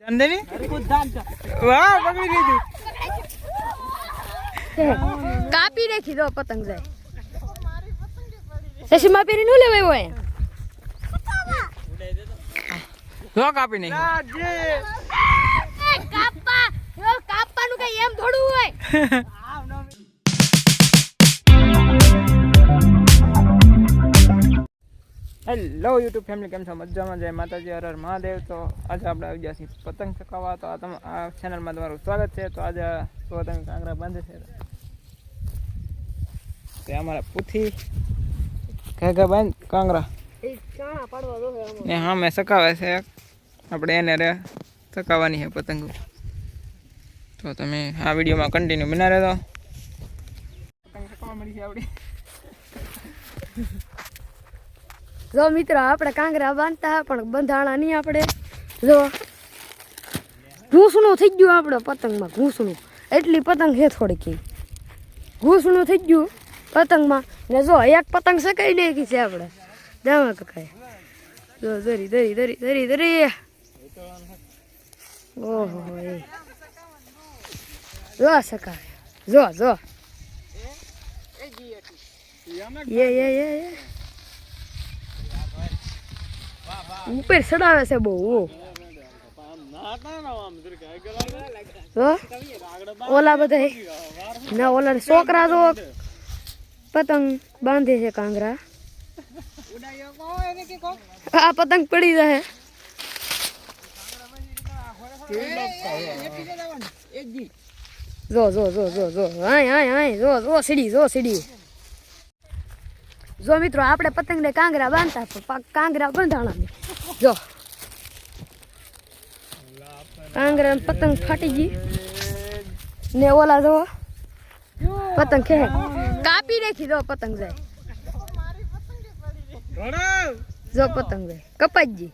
અંદરની વાહ પકડી લીધું. કાપી નાખી દો પતંગ જાય. ચશ્મા પહેરી નું લેવાય હોય જો કાપી નાખી. કાપવાનું કઈ એમ થોડું હોય. હેલો યુટ્યુબ ફેમિલી, કેમ છો? મજામાં? જય માતાજી, હર હર મહાદેવ. તો આજે આપણે આવી ગયા છીએ પતંગ ચકાવવા. તો આ ચેનલમાં તમારું સ્વાગત છે. તો આજે પતંગ કાંગરા બાંધે છે તે અમારા પૂથી ઘાઘા બાંધ કાંગરા ને હા મેં ચકાવે છે. આપણે એને રે ચકાવવાની છે પતંગો. તો તમે આ વિડીયોમાં કન્ટિન્યુ બના રહેજો. પતંગ ચકાવવા મળી છે આપણી. જો મિત્રો, આપણે કાંગરા બાંધતા પણ બંધાણા નહીં. આપણે જો ઘૂસણું થઈ ગયું આપણે પતંગમાં. ઘૂસણું એટલી પતંગ છે થોડીક, ઘૂસણું થઈ ગયું પતંગમાં. ને જો એક પતંગ સકાઈ નાખી છે આપણે દામા કકાએ. જો ધરી ધરી ધરી ધરી ધરી. ઓહો જો સકાય. જો જો યે ઉપર ચડાવે છે બહુ. ઓલા બધા ના ઓલા છોકરા તો પતંગ બાંધે છે કાંગરા. આ પતંગ પડી જાય. જો જો જો જો જો હાય હાય હાય જો જો સીડી જો સીડી. જો મિત્રો, આપણે પતંગ ને કાંગરા બાંધતા કાંગરા બંધાણા નહીં. જો કાંગરા પતંગ ફાટી ગઈ ને ઓલા જો પતંગ ખે કાપી નાખી દો પતંગ જાય. જો પતંગ જાય કપાઈ ગઈ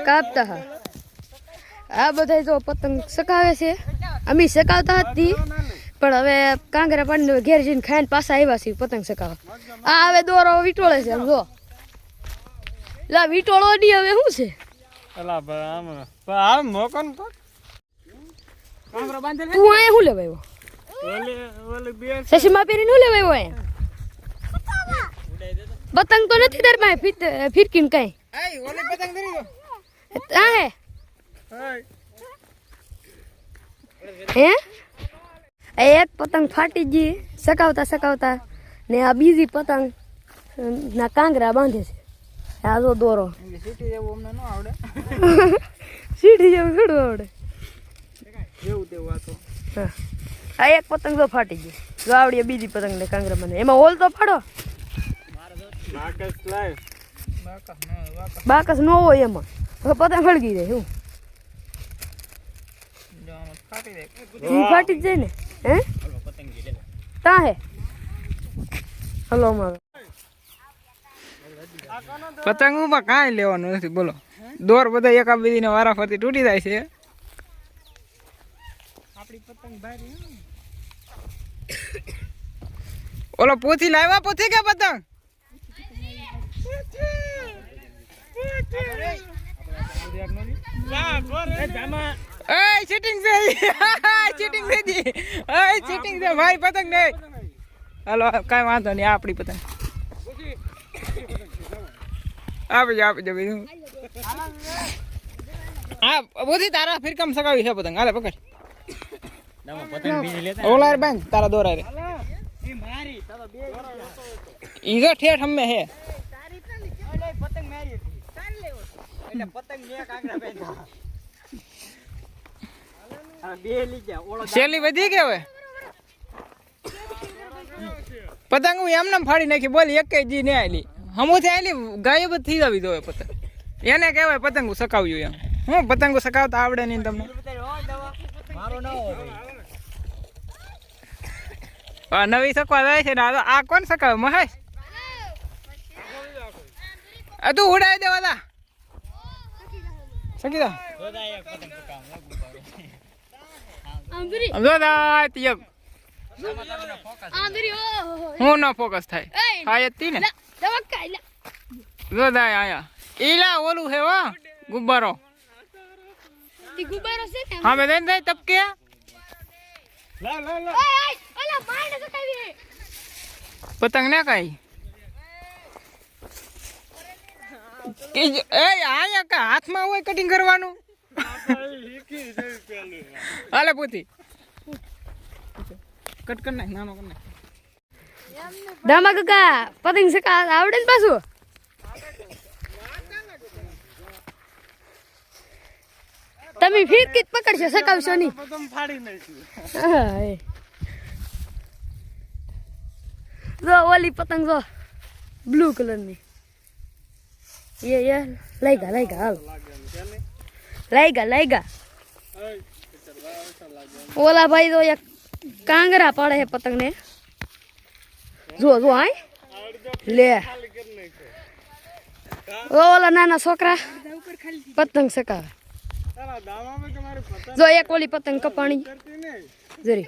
કાપતા હા. આ બધા જો પતંગ સકાવે છે. અમે સકાવતા હતી પણ હવે કાંગરા પાડીને ઘેર જઈને ખાઈને પાછા આવ્યા છીએ પતંગ સકાવવા. આ હવે દોરો વીટોળે છે. જો લા વીટોળો ની હવે શું છે? તું અહીંયા શું લેવાયો? ચશ્મા પહેરીને શું લેવાયો અહીંયા? પતંગ તો નથી તાર પાસે ફિરકીને કઈ. હા હે એક પતંગ ફાટી ગઈ સકાવતા સકાવતા ને આ બીજી પતંગ ના કાંગરા બાંધે છે. આ જો દોરો સીટી જેવું અમને ન આવડે. સીટી જેવું થોડું આવડે જેવું તેવું. આ તો આ એક પતંગ તો ફાટી ગઈ. જો આવડી બીજી પતંગ ને કાંગરા બાંધે. એમાં હોલ તો પાડો. બાકસ ન હોય એમાં પતંગ હળગી જાય. શું ફાટી જ જાય ને? હે તા હે હલો મારો પતંગમાં કાંઈ લેવાનું નથી. બોલો, દોર બધા એકા બીજીને વારાફરતી તૂટી જાય છે. આપણી પતંગ ભારી. ઓલો પોથી લાવ્યા. પોથી કે પતંગ ચીટિંગ છે. ચીટિંગ છે ચીટિંગ છે ભાઈ. પતંગ નહીં. હાલો કાંઈ વાંધો નહીં. આપણી પતંગ આપી દો બીજું. હા બધી તારા ફિરકામ સગાવી છે પતંગ. હાલે પકડ. ઓલા બેન તારા દોરા રે ઈ જો ઠેઠ હમે હે. શેલી વધી કે હવે પતંગ હું એમને ફાડી નાખી. બોલ એક જી ને આલી હમુથી આલી ગાયબ જ થઈ જવી જોઈએ પતંગ. એને કહેવાય પતંગ સકાવ્યું એમ. હું પતંગો સકાવતા આવડે નહીં તમને? નવી સકવા જાય છે ને. આ કોણ સકાવે? મહેશ તું ઉડાવી દેવા તા સકી દો. હું ના ફોકસ થાય થાય જ ને. જો દાય આયા ઈલા ઓલું હે વા ગુબ્બારો. તી ગુબારો છે ને હા મેં દઈ તપકે ઓય ઓલા મારને સકાવી પતંગ ના કાઈ એ આયા કા હાથમાં હોય કટિંગ કરવાનું હાલે પૂતી કટ કર નાખ નાનો કર નાખ દામા કાકા પતંગ સકા આવડે ને પાછું તમે ફિરકી જ પકડશો સકાવશો નહીં પતંગ ફાડી નાખી જો ઓલી પતંગ જો બ્લુ કલર ની ये लाइगा हाल लाइगा ओला भाई तो एक कांगरा पड़े है पतंग ने जो आए ले ओला नाना छोकरा पतंग सका जो एक ओली पतंग कपाणी जरी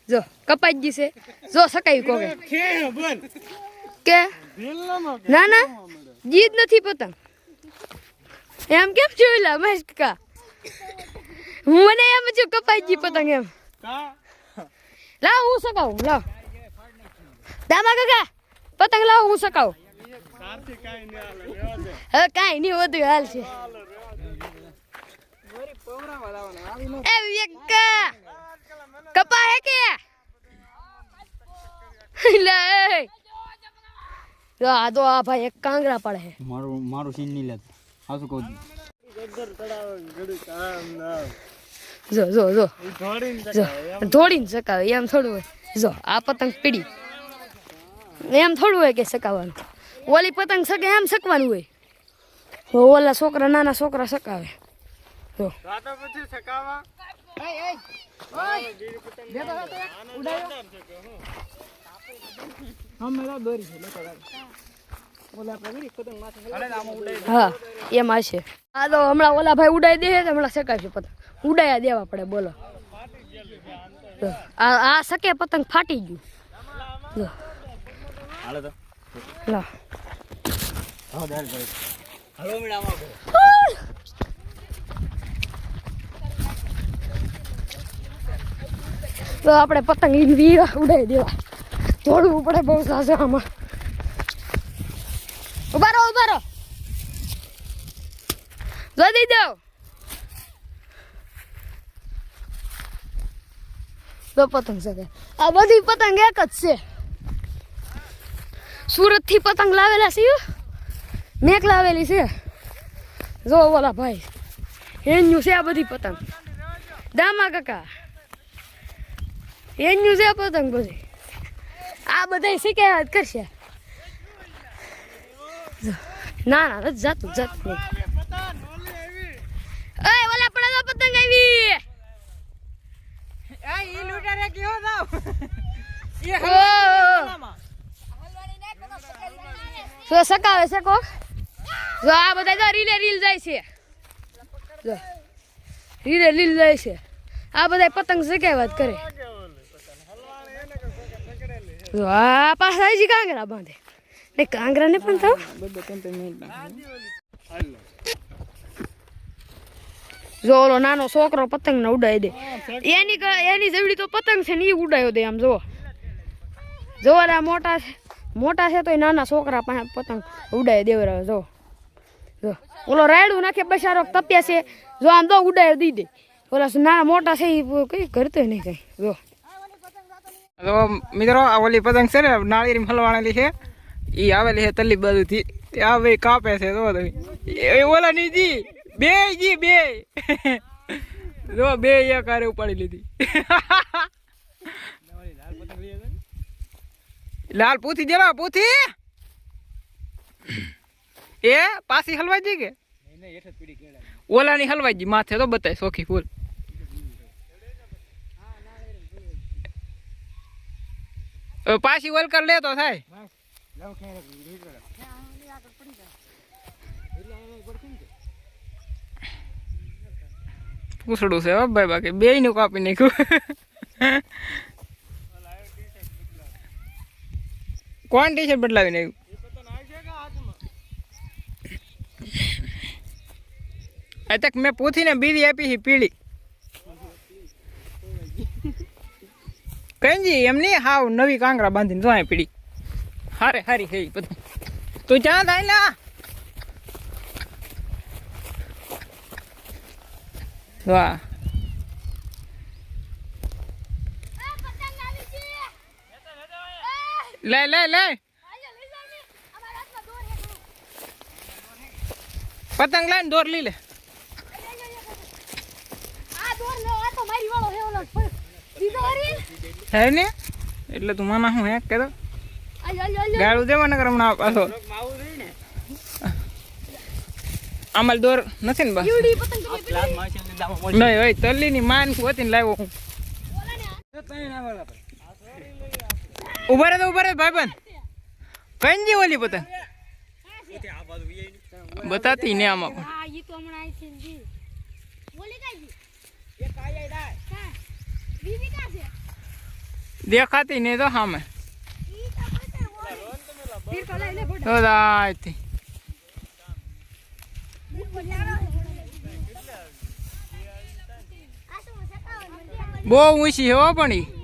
जो कपाई जी से जो सकाई को के नाना जीत नहीं पतंग एम केम જોઈલા મહેશ કા મને એમ જો કપાઈ ગઈ પતંગ એમ લાવ હું સકાવું લાવ દામા કાકા પતંગ લાવ હું સકાવું હવે કાઈ નહીં વધુ હાલ છે એ એક કપા હે કે લે तो आ भाई एक कांगरा पड़े है मारो सीन नहीं लेता हाँ तो को जो जो जो थोड़ी न सकावे एम थोड़ू है जो आ पतंग पीड़ी एम थोड़ू है के सकावन ओली पतंग सके एम सकवानु है ओला छोकरा नाना छोकरा सकावे जो રાતો પછી સકાવા हाँ एम आशे आ तो हमला ओला भाई उड़ाई दे तो हमला सकाशे पतंग उड़ाया देवा पड़े बोलो आ सके पतंग फाटी गયું જો હાલો તો લા હા ધાર ભાઈ હાલો મેડામાં તો આપણે પતંગ વીરા ઉડાઈ દેવા થોડું પડે બહુ સાસે આમાં ઉભા રહો જલ્દી દો તો પતંગ સકે આ બધી પતંગ એક જ છે સુરત થી પતંગ લાવેલા છે મેક લાવેલી છે જો ઓલા ભાઈ એન્યુ છે આ બધી પતંગ દામા કાકા એન્યુ છે પતંગ બધી આ બધા શીખ્યા કરશે ના ના જાતું નહીં ઓય ઓલા પડે પતંગ આવી આ ઈ લૂટારે કેવો દાવ જો સકાવે છે કો જો આ બધા તો રીલ જાય છે જો રીલ જાય છે આ બધા પતંગ સકાય વાત કરે જો આ પાછા હજી કાંગરા બાંધે ને કાંગરા ને પણ થાવ જો ઓલો નાનો છોકરો પતંગ ને ઉડાઈ દે એની જવડી તો પતંગ છે ને એ ઉડાયો દે આમ જો આ મોટા છે તો એ નાના છોકરા પાસે પતંગ ઉડાઈ દેવરાવે જો ઓલો રાયડું નાખે બસારો તપ્યા છે જો આમ તો ઉડાઈ દી દે ઓલા નાના મોટા છે એ કઈ કરતો નહીં કઈ જો તો મિત્રો આ ઓલી પતંગ છે ને નાળિયેરી હલવાણેલી છે ઈ આવેલી છે તલ્લી બાજુથી આ ભાઈ કાપે છે જો તમે એ ઓલા ની જી બે જો બે એક આરે ઉપાડી લીધી લાલ પૂથી દેવા પૂથી એ પાછી હલવાઈ જી કે ઓલા ની હલવાઈ જી માથે તો બતાય સોખી ફૂલ પાછી ઓલ કર લે તો થાય પૂછડું છે ભાઈ બાકી બે નું કાપી નાખ્યું કોણ ટી શર્ટ બદલાવી નાખ્યું તક મેં પૂછીને બીજી આપી છે પીળી કંજી એમ નહીં હાવ નવી કાંગરા બાંધીને જો પીળી હારે હારી હે બધું તું ચા થાય ના વાહ લે લે લે પતંગ લાઈને દોર લઈ લે હે ને એટલે તું માના હું હે કે ગાળું દેવા નગર હમણાં પાછો આમાલ દોર નથી ને બસ નહીં હોય તલ્લી ની માન હોતી ને લાવ્યો હું ઉભા રહે ભાઈ બંધ કઈ જી ઓલી પતંગ બતાતી ને આમાં પણ દેખાતી ને તો સામે તો દાયથી બહુ ઊંચી હો પણ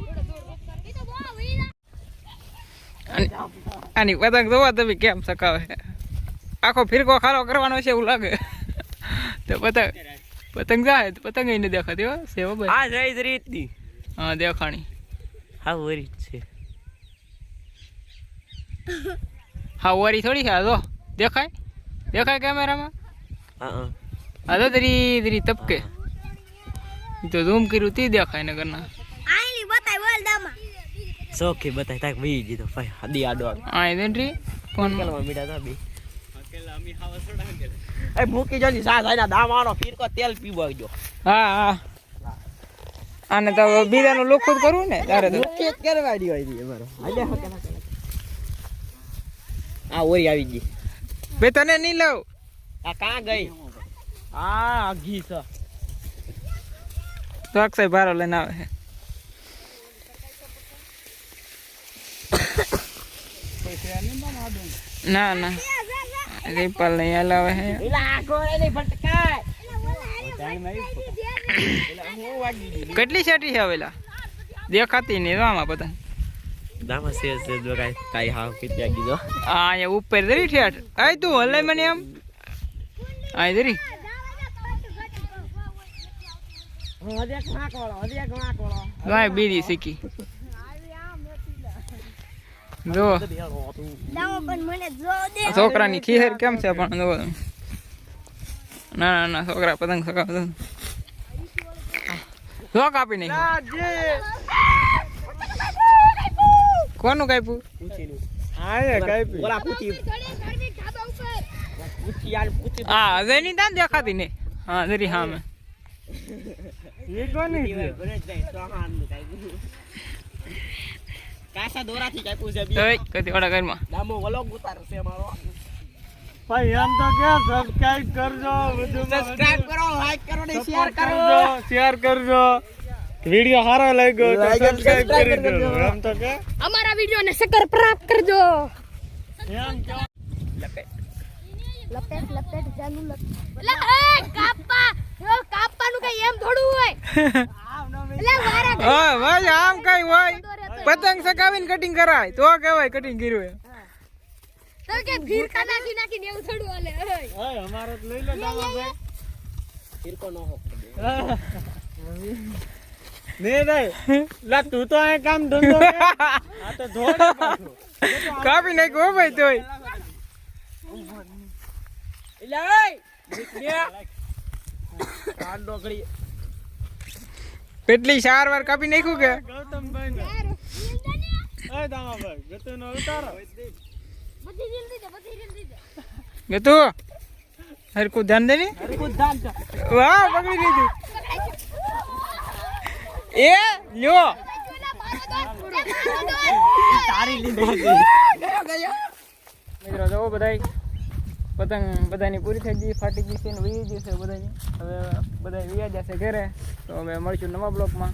આની પતંગ જોવા તમે કેમ સકાવે આખો ફિરકો ખારો કરવાનો છે એવું લાગે તો પતંગ જાય પતંગ ને દેખાતી હો સેવો ભાઈ આ જઈ રીતની હા દેખાણી હા વરી છે હા વરી થોડી છે જો દેખાય કેમેરામાં હા આ તો ધીરી ધીરી તપકે તો ઝૂમ કર્યું તે દેખાય ને કરના સોખી બતાય તાક વી જીતો ભાઈ હદી આડો આ એન્ટ્રી ફોન માં મીડા તા બી એ મૂકી જલ્દી સા સાઈના દામાનો ફીરકો તેલ પીવો ગયો હા આને તો બીજાનું લોખું કરવું ને તારે તો મૂકી જ કરવાડી હોય દી અમારો હાલે આ ઓરી આવી ગઈ બે તને નહીં લઉં આ કાં ગઈ આ ઘી છે તો અક્ષય ભારો લઈને આવે છે ના ના રીપલ નહીં હલાવે છે એલા ગોળે નહીં ભટકાય કેટલી સેટી છે આવેલા દેખાતી નહીં તો આમાં પતંગ દામા સે જો કાઈ હાવ કેટલી આગી જો આ અહીંયા ઉપર ધરી ઠેઠ આય તું હલે મને એમ આય ધરી વાય બીડી શીખી જો છોકરાની ખીહેર કેમ છે પણ જો ના ના છોકરા પતંગ સકાવે જો કાપી નહીં કોનું કાપ્યું હા અજય ની દાન દેખાતી ને હા જરી હા મેં કાસા દોરાથી કાપ્યું છે કદી ઓડા ઘરમાં દામો વલોગ ઉતારશે મારો ભાઈ એમ તો કે સબસ્ક્રાઇબ કરજો સબસ્ક્રાઇબ કરો લાઈક કરો ને શેર કરજો વિડિયો સારો લાગ્યો તો સબસ્ક્રાઇબ કરી દો એમ તો કે અમારા વિડિયો ને સકર પ્રાપ્ત કરજો એમ કે લપેટ જાનુ લે એ કાપાનું કઈ એમ થોડું હોય એટલે વારા હા ભાઈ આમ કઈ હોય પતંગ સકાવીને કટિંગ કરાય તો કહેવાય કટિંગ કર્યું તો કે ફીરકા નાખીને એવું થોડું હાલે ઓય અમારો લઈ લો દામા ભાઈ ફિરકો નો હો નહીં લા તું તો આ કામ ધંધો આ તો ધોડે પાછો કાપી નાખ્યો ભાઈ તોય એલા એ આ ડોકડી કેટલી 4 વાર કાપી નાખ્યું કે ગૌતમભાઈ ને ઓય દામા ભાઈ ગતુનો ઉતારો બધી રીલ દીધે ગતુ હરકું ધ્યાન દે ને હરકું ધાન છે વાહ પકડી લીધું એ લ્યો તારી લીધી મિત્રો જો બધાય પતંગ બધાની પૂરી થઈ ગઈ ફાટી ગઈ છે ને વહી ગઈ છે બધાની હવે બધા વ્યા જશે ઘરે તો હવે મળશું નવા બ્લોકમાં